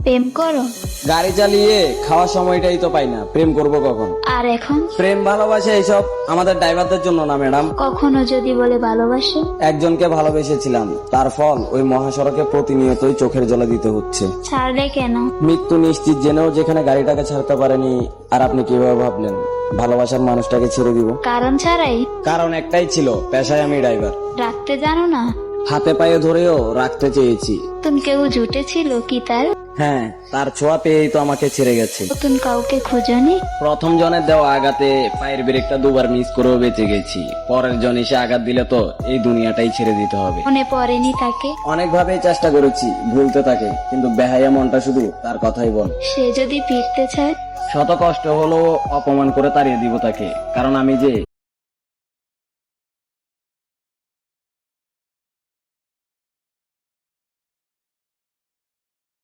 প্রেম করো? গাড়ি চালিয়ে খাওয়ার সময়টাই তো পাই না, প্রেম করব কখন? আর এখন? প্রেম ভালোবাসা এইসব আমাদের ড্রাইভারদের জন্য না ম্যাডাম। কখনো যদি বলে ভালোবাসে? একজনকে ভালোবেসেছিলাম, তার ফল ওই মহাসড়কে প্রতিনিয়তই চোখের জলে দিতে হচ্ছে। ছাড়লে কেন? মৃত্যু নিশ্চিত জেনেও যেখানে গাড়িটাকে ছাড়তে পারেনি। আর আপনি কিভাবে ভাবলেন ভালোবাসার মানুষটাকে ছেড়ে দিব? কারণ ছাড়াই? কারণ একটাই ছিল, পেশায় আমি ড্রাইভার। রাখতে জানো না? হাতে পায়ে ধরেও রাখতে চেয়েছি। নতুন কেউ জুটেছিল কি তার? হ্যাঁ, তার ছোঁয়া পেয়েই তো আমাকে ছেড়ে গেছে। নতুন কাউকে খুঁজনি? প্রথম জনের দেওয়া আঘাতে পায়ের ব্রেকটা দুবার মিস করেও বেঁচে গেছি। পরের জন এসে আঘাত দিলে তো এই দুনিয়াটাই ছেড়ে দিতে হবে। মনে পড়েনি তাকে? অনেকভাবেই চেষ্টা করেছি ভুলতে তাকে, কিন্তু বেহায়া মনটা শুধু তার কথাই বল। সে যদি ফিরতে চায়? শত কষ্ট হলেও অপমান করে তাড়িয়ে দিব তাকে, কারণ আমি যে